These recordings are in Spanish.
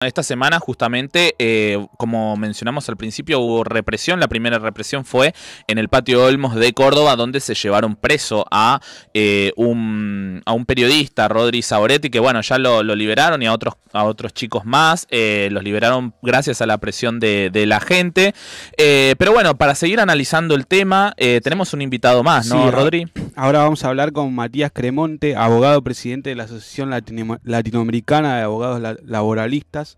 Esta semana justamente, como mencionamos al principio, hubo represión. La primera represión fue en el Patio Olmos de Córdoba, donde se llevaron preso a un periodista, Rodri Saboretti, que bueno, ya lo liberaron, y a otros chicos más. Los liberaron gracias a la presión de la gente. Pero bueno, para seguir analizando el tema, tenemos un invitado más, Sí, ¿no, Rodri? ahora vamos a hablar con Matías Cremonte, abogado presidente de la Asociación Latinoamericana de Abogados Laboralistas,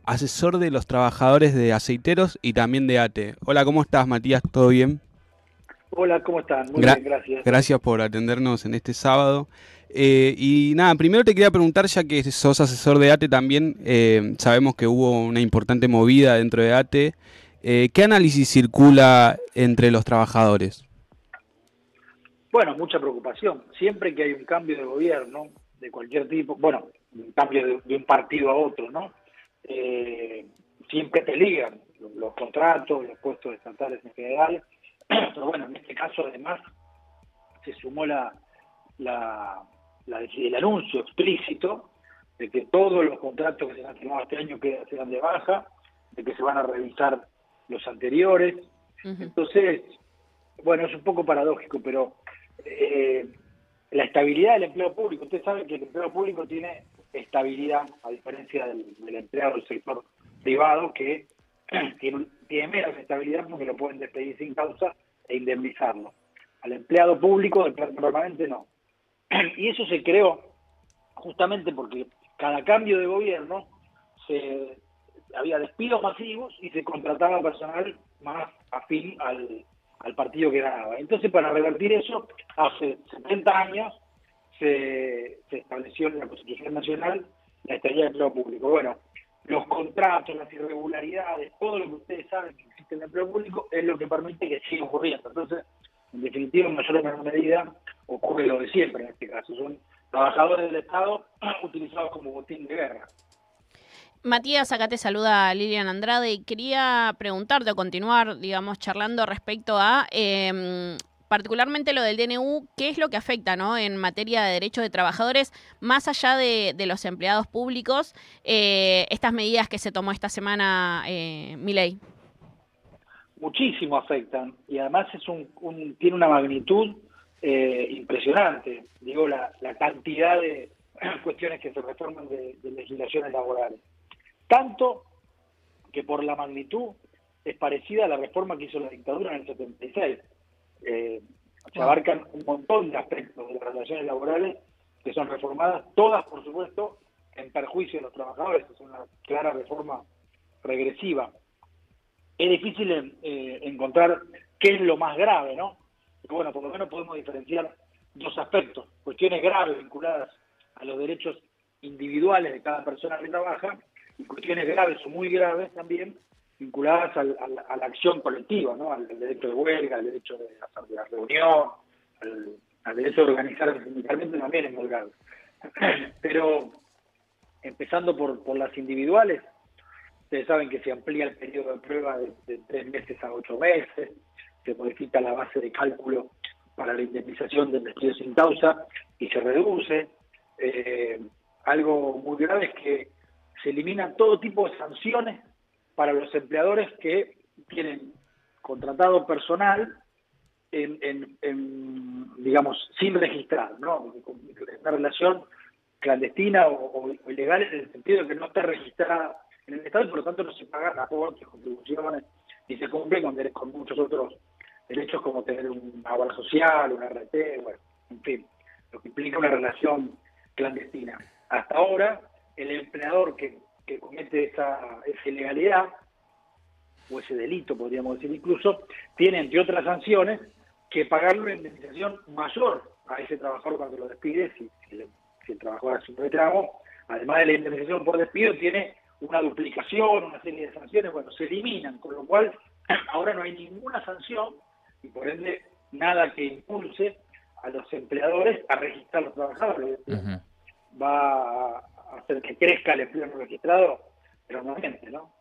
asesor de los trabajadores de aceiteros y también de ATE. Hola, ¿cómo estás, Matías? ¿Todo bien? Hola, ¿cómo están? Muy Gra- bien, gracias. Gracias por atendernos en este sábado. Y nada, primero te quería preguntar, ya que sos asesor de ATE también, sabemos que hubo una importante movida dentro de ATE. ¿Qué análisis circula entre los trabajadores? Bueno, mucha preocupación. Siempre que hay un cambio de gobierno, de cualquier tipo, bueno, un cambio de un partido a otro, ¿no? Siempre peligan los contratos, los puestos estatales en general. Pero bueno, en este caso además se sumó el anuncio explícito de que todos los contratos que se han firmado este año serán de baja, de que se van a revisar los anteriores. Entonces, bueno, es un poco paradójico, pero la estabilidad del empleo público, usted sabe que el empleo público tiene estabilidad, a diferencia del empleado del sector privado, que tiene menos estabilidad porque lo pueden despedir sin causa e indemnizarlo. Al empleado público, del plano permanente, no. Y eso se creó justamente porque cada cambio de gobierno había despidos masivos y se contrataba personal más afín al partido que ganaba. Entonces, para revertir eso, hace 70 años se estableció en la Constitución Nacional la estabilidad del empleo público. Bueno, los contratos, las irregularidades, todo lo que ustedes saben que existe en el empleo público es lo que permite que siga ocurriendo. Entonces, en definitiva, en mayor o menor medida, ocurre lo de siempre en este caso. Son trabajadores del Estado utilizados como botín de guerra. Matías, acá te saluda Lilian Andrade y quería preguntarte o continuar, digamos, charlando respecto a particularmente lo del DNU, ¿qué es lo que afecta, ¿no?, en materia de derechos de trabajadores, más allá de los empleados públicos, estas medidas que se tomó esta semana, Milei? Muchísimo afectan, y además tiene una magnitud impresionante, digo, la cantidad de cuestiones que se reforman de legislaciones laborales. Tanto que por la magnitud es parecida a la reforma que hizo la dictadura en el 76. Se abarcan un montón de aspectos de las relaciones laborales que son reformadas, todas, por supuesto, en perjuicio de los trabajadores. Es una clara reforma regresiva. Es difícil encontrar qué es lo más grave, ¿no? Pero bueno, por lo menos podemos diferenciar dos aspectos: cuestiones graves vinculadas a los derechos individuales de cada persona que trabaja, y cuestiones graves o muy graves también vinculadas a la acción colectiva, ¿no? Al derecho de huelga, al derecho de la reunión, al derecho de organizarse sindicalmente, también es muy grave. Pero empezando por las individuales, ustedes saben que se amplía el periodo de prueba de 3 meses a 8 meses, se modifica la base de cálculo para la indemnización del despido sin causa y se reduce. Algo muy grave es que se eliminan todo tipo de sanciones para los empleadores que tienen contratado personal digamos, sin registrar, ¿no? Una relación clandestina o ilegal, en el sentido de que no está registrada en el Estado y por lo tanto no se pagan aportes, contribuciones, y se cumplen con muchos otros derechos, como tener una obra social, una RT, bueno, en fin, lo que implica una relación clandestina. Hasta ahora, el empleador que comete esa ilegalidad, o ese delito, podríamos decir incluso, tiene, entre otras sanciones, que pagarle una indemnización mayor a ese trabajador cuando lo despide, si el trabajador hace un reclamo. Además de la indemnización por despido, tiene una duplicación, una serie de sanciones, bueno, se eliminan, con lo cual ahora no hay ninguna sanción y por ende nada que impulse a los empleadores a registrar a los trabajadores. Va a hacer que crezca el empleo no registrado, pero no, ¿no?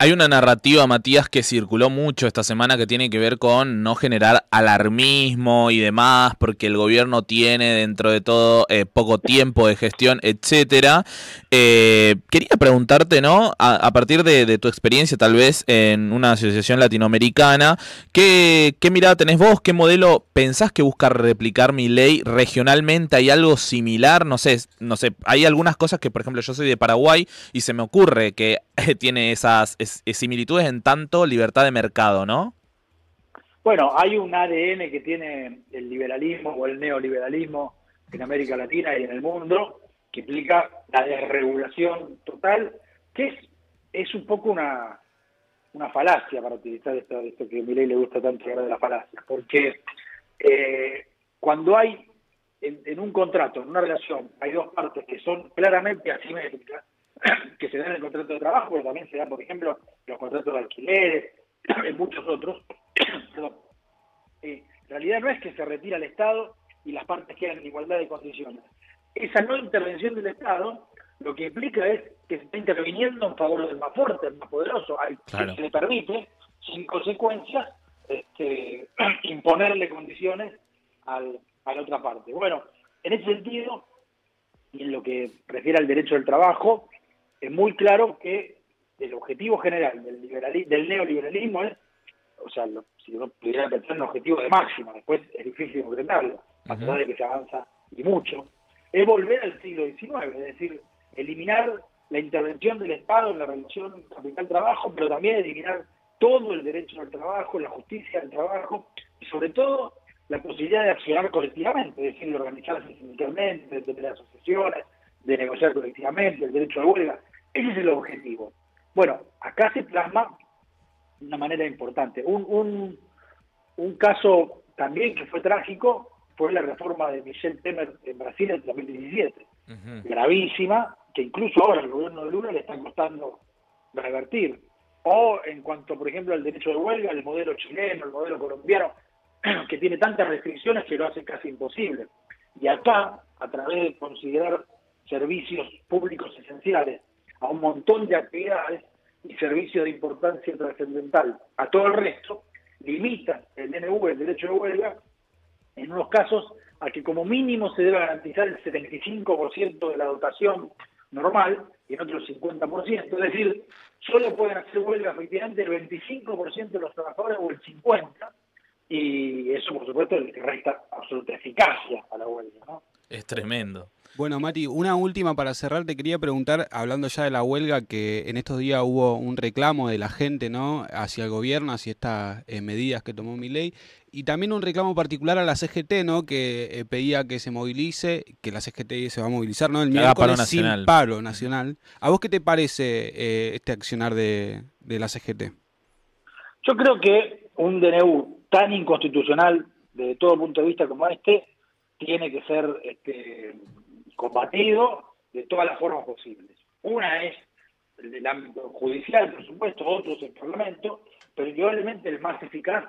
Hay una narrativa, Matías, que circuló mucho esta semana que tiene que ver con no generar alarmismo y demás, porque el gobierno tiene dentro de todo poco tiempo de gestión, etcétera. Quería preguntarte, ¿no? A partir de tu experiencia, tal vez en una asociación latinoamericana, ¿qué mirada tenés vos? ¿Qué modelo pensás que busca replicar Milei regionalmente? ¿Hay algo similar? No sé, hay algunas cosas que, por ejemplo, yo soy de Paraguay y se me ocurre que tiene esas similitudes en tanto libertad de mercado, ¿no? Bueno, hay un ADN que tiene el liberalismo o el neoliberalismo en América Latina y en el mundo, que implica la desregulación total, que es un poco una falacia, para utilizar esto que a Milei le gusta tanto hablar de las falacias, porque cuando hay en un contrato, en una relación, hay dos partes que son claramente asimétricas, que se dan en el contrato de trabajo, pero también se dan, por ejemplo, los contratos de alquileres, en muchos otros. En realidad no es que se retira el Estado y las partes quedan en igualdad de condiciones. Esa no intervención del Estado lo que implica es que se está interviniendo en favor del más fuerte, del más poderoso, al que se le permite, sin consecuencias, imponerle condiciones a la otra parte. Bueno, en ese sentido, y en lo que refiere al derecho del trabajo, es muy claro que el objetivo general del neoliberalismo es, o sea, si uno pudiera pensar en un objetivo de máxima, después es difícil concretarlo, a pesar de que se avanza y mucho, es volver al siglo XIX, es decir, eliminar la intervención del Estado en la relación capital-trabajo, pero también eliminar todo el derecho al trabajo, la justicia del trabajo, y sobre todo la posibilidad de accionar colectivamente, es decir, de organizarse sindicalmente, de tener asociaciones, de negociar colectivamente, el derecho a huelga. Ese es el objetivo. Bueno, acá se plasma de una manera importante. Un caso también que fue trágico fue la reforma de Michel Temer en Brasil en 2017. Gravísima, que incluso ahora el gobierno de Lula le está costando revertir. O en cuanto, por ejemplo, al derecho de huelga, el modelo chileno, el modelo colombiano, que tiene tantas restricciones que lo hace casi imposible. Y acá, a través de considerar servicios públicos esenciales a un montón de actividades y servicios de importancia trascendental a todo el resto, limita el DNU, el derecho de huelga, en unos casos a que como mínimo se debe garantizar el 75% de la dotación normal y en otros 50%, es decir, solo pueden hacer huelga efectivamente el 25% de los trabajadores o el 50%, y eso por supuesto le resta absoluta eficacia a la huelga, ¿no? Es tremendo. Bueno, Mati, una última para cerrar, te quería preguntar, hablando ya de la huelga, que en estos días hubo un reclamo de la gente, ¿no?, hacia el gobierno, hacia estas medidas que tomó Milei, y también un reclamo particular a la CGT, ¿no?, que pedía que se movilice, que la CGT se va a movilizar, ¿no?, el miércoles sin paro nacional. ¿A vos qué te parece este accionar de la CGT? Yo creo que un DNU tan inconstitucional desde todo punto de vista como este tiene que ser combatido de todas las formas posibles. Una es el ámbito judicial, por supuesto, otro es el Parlamento, pero indudablemente el más eficaz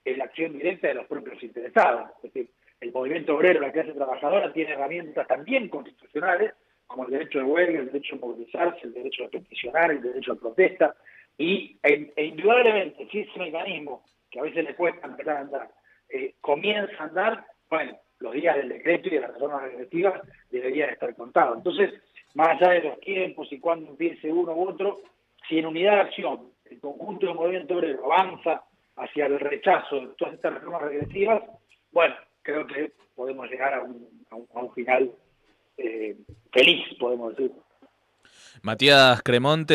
es la acción directa de los propios interesados. Es decir, el movimiento obrero, la clase trabajadora, tiene herramientas también constitucionales, como el derecho de huelga, el derecho a movilizarse, el derecho a peticionar, el derecho a protesta, e indudablemente, si ese mecanismo, que a veces le cuesta empezar a andar, comienza a andar, bueno, los días del decreto y de las reformas regresivas deberían estar contados. Entonces, más allá de los tiempos y cuándo empiece uno u otro, si en unidad de acción el conjunto del movimiento obrero avanza hacia el rechazo de todas estas reformas regresivas, bueno, creo que podemos llegar a un final feliz, podemos decir. Matías Cremonte.